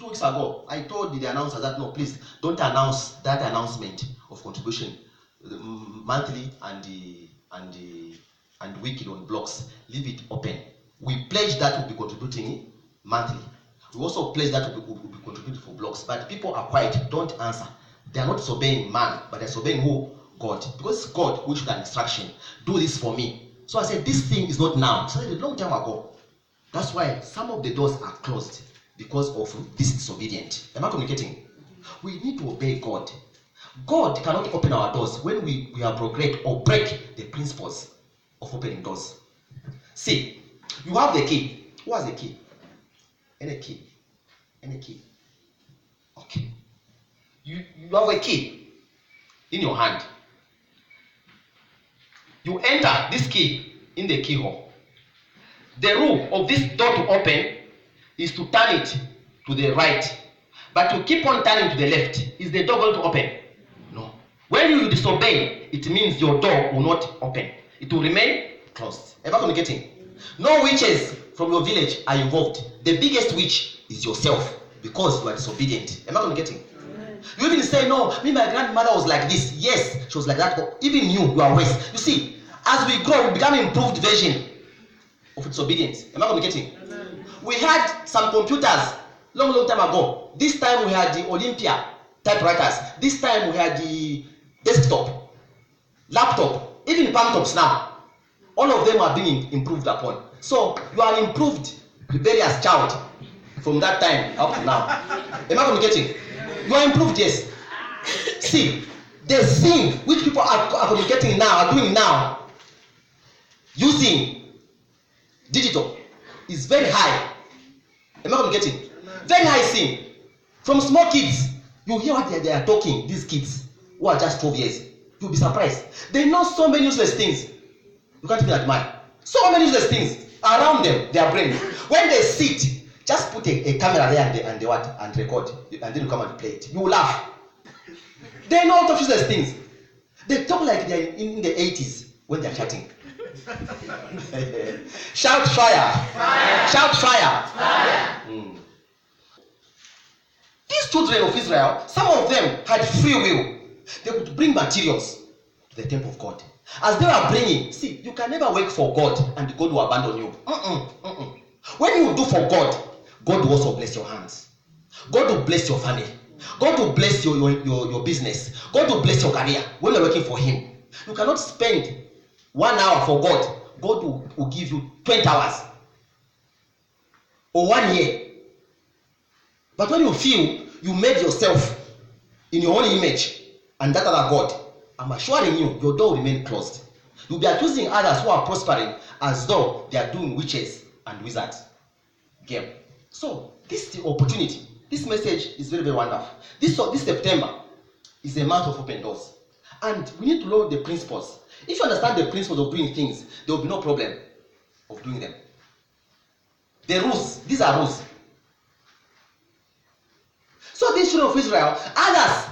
2 weeks ago, I told the announcer that no, please don't announce that announcement of contribution monthly and weekly on blocks. Leave it open. We pledge that we'll be contributing monthly. We also pledge that we'll be contributing for blocks. But people are quiet, don't answer. They are not disobeying man, but they're disobeying who? God. Because it's God who issued an instruction. Do this for me. So I said, this thing is not now. So I said a long time ago. That's why some of the doors are closed because of this disobedient. Am I communicating? We need to obey God. God cannot open our doors when we abrogate or break the principles of opening doors. See, you have the key. Who has the key? Any key. Any key. Okay. You have a key in your hand. You enter this key in the keyhole. The rule of this door to open is to turn it to the right. But to keep on turning to the left, is the door going to open? No. When you disobey, it means your door will not open. It will remain closed. Am I communicating? No witches from your village are involved. The biggest witch is yourself because you are disobedient. Am I communicating? You even say, no, me, my grandmother was like this. Yes, she was like that. But even you are worse. You see, as we grow, we become improved version of disobedience. Am I communicating? Amen. We had some computers long time ago. This time we had the Olympia typewriters. This time we had the desktop, laptop, even palm tops now. All of them are being improved upon. So you are an improved, rebellious child from that time up to now. Am I communicating? You are improved, yes. See, the sin which people are communicating now, are doing now, using digital, is very high. Am I communicating? Very high sin. From small kids, you hear what they are talking, these kids who are just 12 years. You'll be surprised. They know so many useless things. You can't even admire. So many useless things around them, their brain. When they sit, just put a camera there and record, and then you come and play it. You will laugh. They know all of useless things. They talk like they're in the 80s when they're chatting. Shout fire. Fire. Shout fire. Fire. These children of Israel, some of them had free will. They could bring materials to the temple of God. As they were bringing, see, you can never work for God and God will abandon you. When you do for God, God will also bless your hands. God will bless your family. God will bless your business. God will bless your career when you're working for Him. You cannot spend 1 hour for God. God will give you 20 hours or 1 year. But when you feel you made yourself in your own image and that other God, I'm assuring you, your door will remain closed. You'll be accusing others who are prospering as though they are doing witches and wizards game. So this is the opportunity. This message is very, very wonderful. This September is a month of open doors. And we need to know the principles. If you understand the principles of doing things, there will be no problem of doing them. The rules, these are rules. So these children of Israel, others,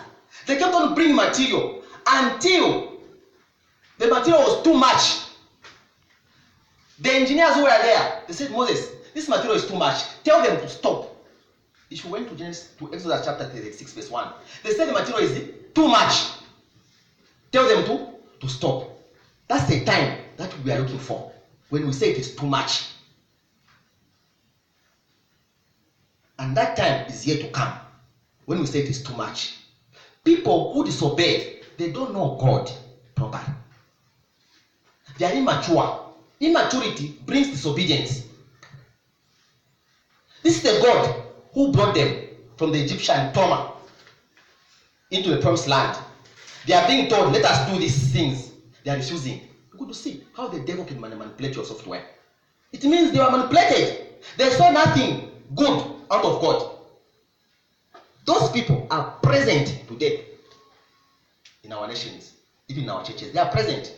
they kept on bringing material until the material was too much. The engineers who were there, they said, Moses, this material is too much. Tell them to stop. If you went to Exodus chapter 36, verse 1, they said the material is too much. Tell them to stop. That's the time that we are looking for when we say it is too much. And that time is yet to come when we say it is too much. People who disobey, they don't know God properly. They are immature. Immaturity brings disobedience. This is the God who brought them from the Egyptian Toma into the promised land. They are being told, let us do these things. They are refusing. You could see how the devil can manipulate your software. It means they were manipulated. They saw nothing good out of God. Those people are present today in our nations, even in our churches. They are present.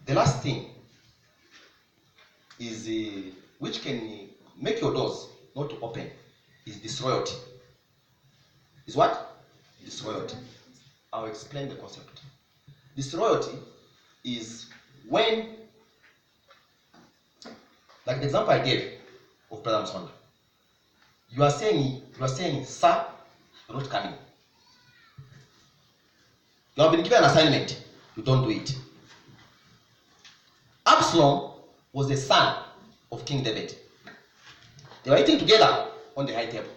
The last thing is which can make your doors not to open is disloyalty. Is what? Disloyalty. I'll explain the concept. Disloyalty is when, like the example I gave, of Brother Msonga. You are saying, sir, you're not coming. You have been given an assignment, you don't do it. Absalom was the son of King David. They were eating together on the high table.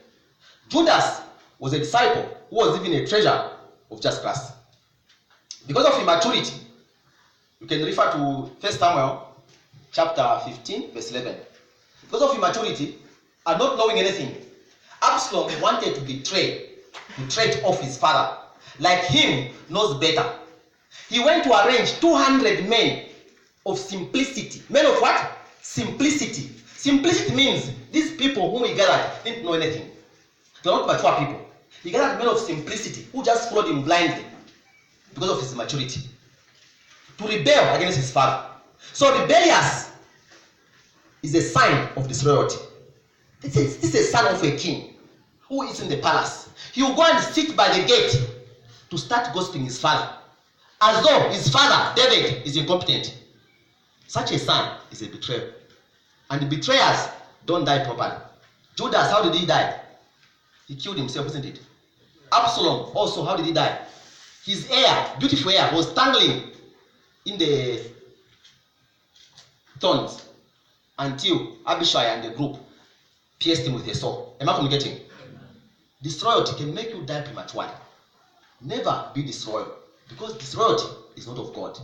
Judas was a disciple who was even a treasure of just Christ. Because of immaturity, you can refer to 1 Samuel chapter 15, verse 11. Because of immaturity and not knowing anything, Absalom wanted to betray, to trade off his father. Like him, knows better. He went to arrange 200 men of simplicity. Men of what? Simplicity. Simplicity means these people whom he gathered didn't know anything. They are not mature people. He gathered men of simplicity who just followed him blindly because of his immaturity, to rebel against his father. So rebellious is a sign of disloyalty. This is a son of a king who is in the palace. He will go and sit by the gate to start gossiping his father, as though his father, David, is incompetent. Such a son is a betrayer. And the betrayers don't die properly. Judas, how did he die? He killed himself, isn't it? Absalom also, how did he die? His hair, beautiful hair, was tangling in the thorns until Abishai and the group pierced him with a sword. Am I communicating? Disloyalty can make you die prematurely. Never be disloyal, because disloyalty is not of God.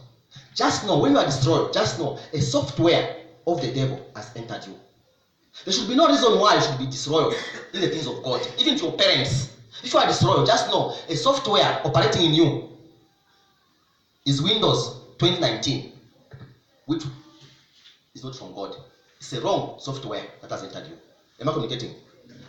Just know, when you are disloyal, just know a software of the devil has entered you. There should be no reason why you should be disloyal in the things of God, even to your parents. If you are disloyal, just know a software operating in you is Windows 2019, which is not from God. It's a wrong software that has entered you. Am I communicating?